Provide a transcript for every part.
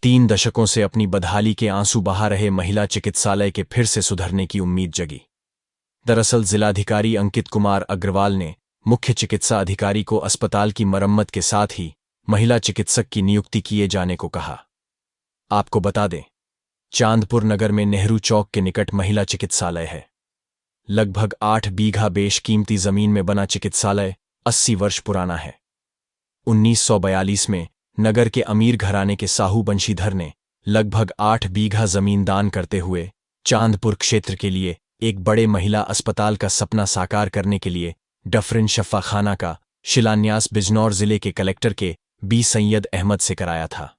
3 दशकों से अपनी बदहाली के आंसू बहा रहे महिला चिकित्सालय के फिर से सुधरने की उम्मीद जगी। दरअसल जिलाधिकारी अंकित कुमार अग्रवाल ने मुख्य चिकित्सा अधिकारी को अस्पताल की मरम्मत के साथ ही महिला चिकित्सक की नियुक्ति किए जाने को कहा। आपको बता दें, चांदपुर नगर में नेहरू चौक के निकट महिला चिकित्सालय है। लगभग 8 बीघा बेशकीमती जमीन में बना चिकित्सालय 80 वर्ष पुराना है। 1942 में नगर के अमीर घराने के साहू बंशीधर ने लगभग 8 बीघा जमीन दान करते हुए चांदपुर क्षेत्र के लिए एक बड़े महिला अस्पताल का सपना साकार करने के लिए डफरिन शफ़ाखाना का शिलान्यास बिजनौर जिले के कलेक्टर के बी सैयद अहमद से कराया था।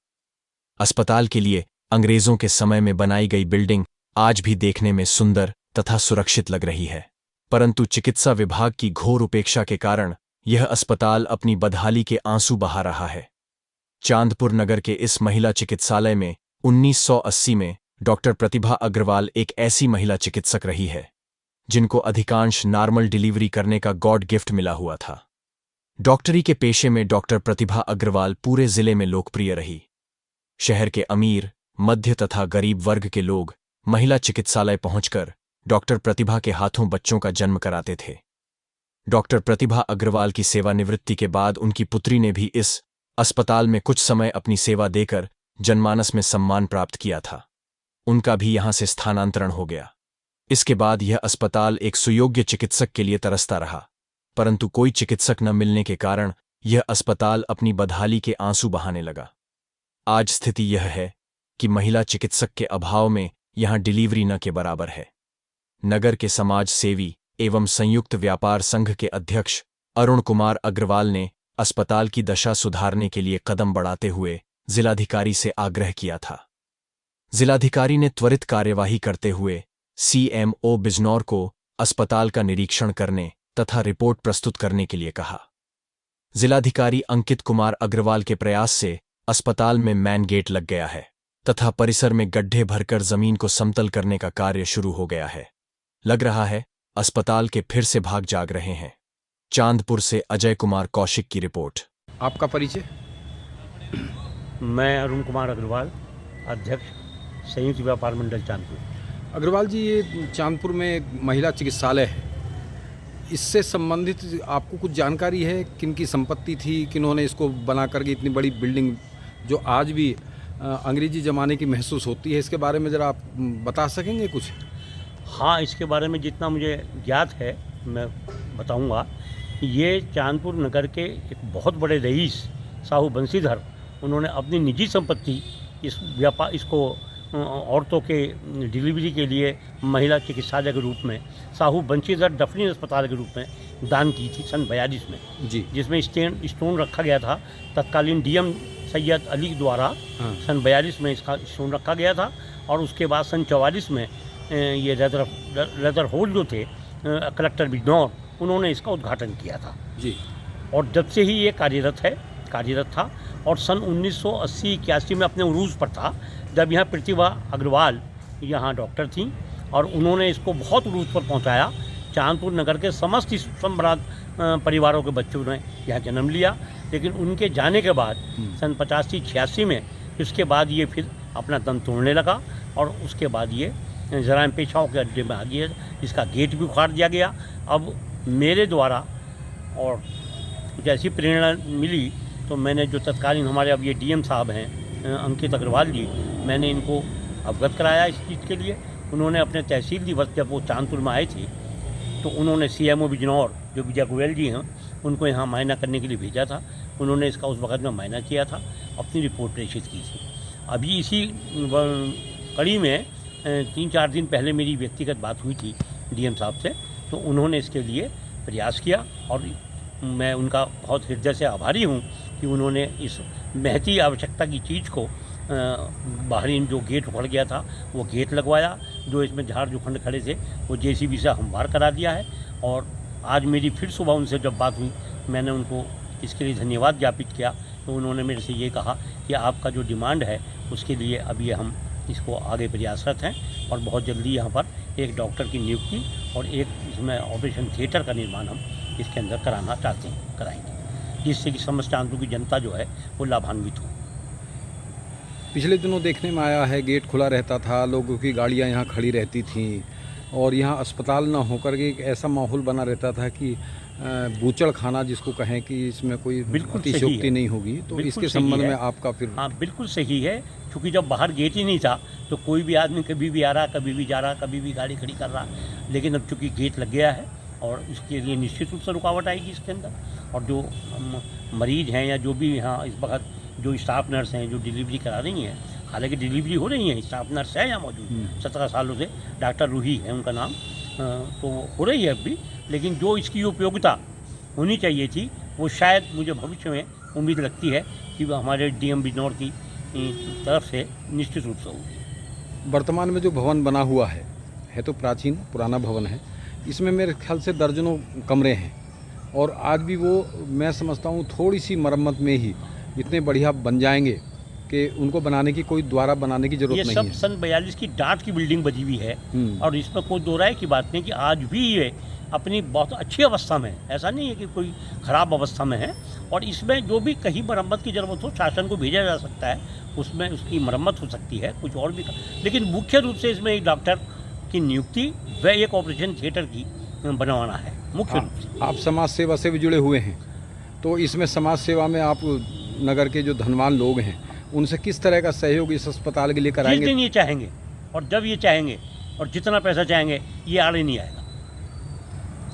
अस्पताल के लिए अंग्रेजों के समय में बनाई गई बिल्डिंग आज भी देखने में सुंदर तथा सुरक्षित लग रही है, परंतु चिकित्सा विभाग की घोर उपेक्षा के कारण यह अस्पताल अपनी बदहाली के आंसू बहा रहा है। चांदपुर नगर के इस महिला चिकित्सालय में 1980 में डॉक्टर प्रतिभा अग्रवाल एक ऐसी महिला चिकित्सक रही है जिनको अधिकांश नॉर्मल डिलीवरी करने का गॉड गिफ्ट मिला हुआ था। डॉक्टरी के पेशे में डॉक्टर प्रतिभा अग्रवाल पूरे जिले में लोकप्रिय रही। शहर के अमीर, मध्य तथा गरीब वर्ग के लोग महिला चिकित्सालय पहुंचकर डॉक्टर प्रतिभा के हाथों बच्चों का जन्म कराते थे। डॉक्टर प्रतिभा अग्रवाल की सेवानिवृत्ति के बाद उनकी पुत्री ने भी इस अस्पताल में कुछ समय अपनी सेवा देकर जनमानस में सम्मान प्राप्त किया था। उनका भी यहां से स्थानांतरण हो गया। इसके बाद यह अस्पताल एक सुयोग्य चिकित्सक के लिए तरसता रहा, परंतु कोई चिकित्सक न मिलने के कारण यह अस्पताल अपनी बदहाली के आंसू बहाने लगा। आज स्थिति यह है कि महिला चिकित्सक के अभाव में यहां डिलीवरी न के बराबर है। नगर के समाज सेवी एवं संयुक्त व्यापार संघ के अध्यक्ष अरुण कुमार अग्रवाल ने अस्पताल की दशा सुधारने के लिए कदम बढ़ाते हुए जिलाधिकारी से आग्रह किया था। जिलाधिकारी ने त्वरित कार्यवाही करते हुए सीएमओ बिजनौर को अस्पताल का निरीक्षण करने तथा रिपोर्ट प्रस्तुत करने के लिए कहा। जिलाधिकारी अंकित कुमार अग्रवाल के प्रयास से अस्पताल में मैन गेट लग गया है तथा परिसर में गड्ढे भरकर जमीन को समतल करने का कार्य शुरू हो गया है। लग रहा है अस्पताल के फिर से भाग जाग रहे हैं। चांदपुर से अजय कुमार कौशिक की रिपोर्ट। आपका परिचय? मैं अरुण कुमार अग्रवाल, अध्यक्ष संयुक्त व्यापार मंडल चांदपुर। अग्रवाल जी, ये चांदपुर में एक महिला चिकित्सालय है, इससे संबंधित आपको कुछ जानकारी है? किन की संपत्ति थी, किन्होंने इसको बना करके इतनी बड़ी बिल्डिंग जो आज भी अंग्रेजी ज़माने की महसूस होती है, इसके बारे में ज़रा आप बता सकेंगे कुछ? हाँ, इसके बारे में जितना मुझे ज्ञात है मैं बताऊंगा। ये चांदपुर नगर के एक बहुत बड़े रईस साहू बंशीधर, उन्होंने अपनी निजी संपत्ति इसको औरतों के डिलीवरी के लिए महिला चिकित्सालय के रूप में साहू बंशीधर डफरिन अस्पताल के रूप में दान की थी सन 42 में जी, जिसमें स्टोन रखा गया था। तत्कालीन डीएम सैयद अली द्वारा सन 42 में इसका स्टोन रखा गया था और उसके बाद सन 44 में ये लेदर होल जो थे कलेक्टर बिजनौर, उन्होंने इसका उद्घाटन किया था जी। और जब से ही ये कार्यरत था और सन 1980-81 में अपने उरूज पर था, जब यहाँ प्रतिभा अग्रवाल यहाँ डॉक्टर थीं और उन्होंने इसको बहुत उरूज पर पहुँचाया। चांदपुर नगर के समस्त सम्राट परिवारों के बच्चों ने यहाँ जन्म लिया, लेकिन उनके जाने के बाद सन 85-86 में इसके बाद ये फिर अपना दम तोड़ने लगा और उसके बाद ये जराइम पेशाओं के अड्डे में आ गया। इसका गेट भी उखाड़ दिया गया। अब मेरे द्वारा और जैसी प्रेरणा मिली तो मैंने जो तत्कालीन हमारे अब ये डीएम साहब हैं अंकित अग्रवाल जी, मैंने इनको अवगत कराया इस चीज़ के लिए। उन्होंने अपने तहसील दिवस जब वो चांदपुर में आए थे तो उन्होंने सीएमओ बिजनौर जो विजय गोयल जी हैं उनको यहाँ मायना करने के लिए भेजा था। उन्होंने इसका उस वक्त में मायना किया था, अपनी रिपोर्ट प्रेषित की थी। अभी इसी कड़ी में 3-4 दिन पहले मेरी व्यक्तिगत बात हुई थी डीएम साहब से, तो उन्होंने इसके लिए प्रयास किया और मैं उनका बहुत हृदय से आभारी हूँ कि उन्होंने इस महती आवश्यकता की चीज़ को बाहरी जो गेट उखड़ गया था वो गेट लगवाया, जो इसमें झाड़ जो खंड खड़े थे वो जेसीबी से हमवार करा दिया है। और आज मेरी फिर सुबह उनसे जब बात हुई, मैंने उनको इसके लिए धन्यवाद ज्ञापित किया, तो उन्होंने मेरे से ये कहा कि आपका जो डिमांड है उसके लिए अब ये हम इसको आगे प्रयासरत हैं और बहुत जल्दी यहाँ पर एक डॉक्टर की नियुक्ति और एक इसमें ऑपरेशन थिएटर का निर्माण हम इसके अंदर कराना चाहते हैं, कराएंगे, जिससे कि समस्त चांदपुर की जनता जो है वो लाभान्वित हो। पिछले दिनों देखने में आया है गेट खुला रहता था, लोगों की गाड़ियां यहाँ खड़ी रहती थीं और यहाँ अस्पताल ना होकर के एक ऐसा माहौल बना रहता था कि बूचड़ खाना जिसको कहें कि इसमें कोई बिल्कुल सही अतिशयोक्ति है। नहीं होगी। तो बिल्कुल इसके सही संबंध है। में आपका फिर हाँ बिल्कुल सही है, क्योंकि जब बाहर गेट ही नहीं था तो कोई भी आदमी कभी भी आ रहा, कभी भी जा रहा, कभी भी गाड़ी खड़ी कर रहा। लेकिन अब चूँकि गेट लग गया है और इसके लिए निश्चित रूप से रुकावट आएगी इसके अंदर, और जो मरीज हैं या जो भी यहाँ इस वक्त जो स्टाफ नर्स हैं जो डिलीवरी करा रही हैं, हालांकि डिलीवरी हो रही है, स्टाफ नर्स है यहाँ मौजूद 17 सालों से, डॉक्टर रूही है उनका नाम, तो हो रही है अब भी। लेकिन जो इसकी उपयोगिता होनी चाहिए थी वो शायद मुझे भविष्य में उम्मीद लगती है कि वो हमारे डीएम बिजनौर की तरफ से निश्चित रूप से होगी। वर्तमान में जो भवन बना हुआ है तो प्राचीन पुराना भवन है। इसमें मेरे ख्याल से दर्जनों कमरे हैं और आज भी वो मैं समझता हूँ थोड़ी सी मरम्मत में ही इतने बढ़िया बन जाएंगे कि उनको बनाने की कोई दोबारा बनाने की ये जरूरत नहीं सब है। सन 42 की डांट की बिल्डिंग बनी हुई है और इसमें कोई दो राय की बात नहीं कि आज भी ये अपनी बहुत अच्छी अवस्था में है, ऐसा नहीं है कि कोई ख़राब अवस्था में है। और इसमें जो भी कहीं मरम्मत की ज़रूरत हो शासन को भेजा जा सकता है, उसमें उसकी मरम्मत हो सकती है, कुछ और भी। लेकिन मुख्य रूप से इसमें एक डॉक्टर की नियुक्ति व एक ऑपरेशन थिएटर की बनवाना है मुख्य रूप से। आप समाज सेवा से भी जुड़े हुए हैं, तो इसमें समाज सेवा में आप नगर के जो धनवान लोग हैं उनसे किस तरह का सहयोग इस अस्पताल के लिए जिस कराएंगे? दिन ये चाहेंगे और जब ये चाहेंगे और जितना पैसा चाहेंगे ये आड़े नहीं आएगा।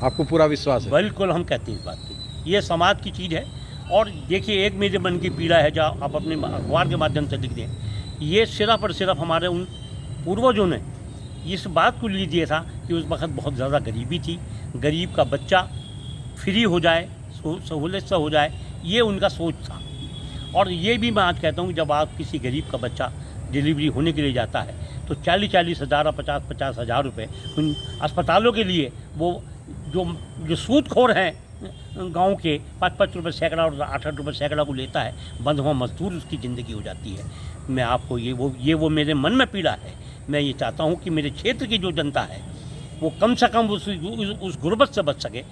आपको पूरा विश्वास है? बिल्कुल, हम कहते हैं इस बात की, ये समाज की चीज़ है। और देखिए, एक मेरे मन की पीड़ा है जो आप अपने अखबार के माध्यम से लिख दें, ये सिर्फ और सिर्फ हमारे उन पूर्वजों ने इस बात को लिए दिया था कि उस वक्त बहुत ज़्यादा गरीबी थी, गरीब का बच्चा फ्री हो जाए, सहूलियत से हो जाए, ये उनका सोच था। और ये भी मैं आज कहता हूँ, जब आप किसी गरीब का बच्चा डिलीवरी होने के लिए जाता है तो 40-40 हज़ार और 50-50 हज़ार रुपये उन अस्पतालों के लिए वो जो सूदखोर हैं गांव के 5-5 रुपये सैकड़ा और 8-8 रुपये सैकड़ा को लेता है, बंधुआ मजदूर उसकी ज़िंदगी हो जाती है। मैं आपको ये वो मेरे मन में पीड़ा है। मैं ये चाहता हूँ कि मेरे क्षेत्र की जो जनता है वो कम से कम उस गुर्बत से बच सके,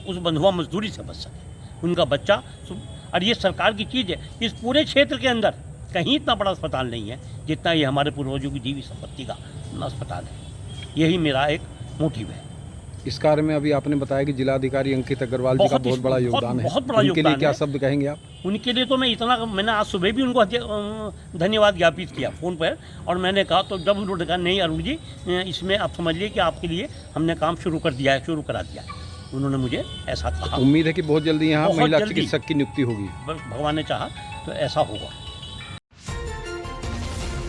उस बंधुआ मजदूरी से बच सके, उनका बच्चा। और ये सरकार की चीज़ है, इस पूरे क्षेत्र के अंदर कहीं इतना बड़ा अस्पताल नहीं है जितना ये हमारे पूर्वजों की दी हुई संपत्ति का अस्पताल है। यही मेरा एक मोटिव है। इस कार्य में अभी आपने बताया कि जिलाधिकारी अंकित अग्रवाल जी का बहुत बड़ा योगदान है, बहुत बड़ा उनके लिए योगदान क्या है। शब्द कहेंगे आप? उनके लिए तो मैंने आज सुबह भी उनको धन्यवाद ज्ञापित किया फ़ोन पर, और मैंने कहा तो जब उन्होंने कहा नहीं अरुण जी, इसमें आप समझिए कि आपके लिए हमने काम शुरू करा दिया है। उन्होंने मुझे ऐसा कहा। उम्मीद है कि बहुत जल्दी यहाँ बहुत महिला जल्दी। चिकित्सक की नियुक्ति होगी। भगवान ने चाहा तो ऐसा होगा।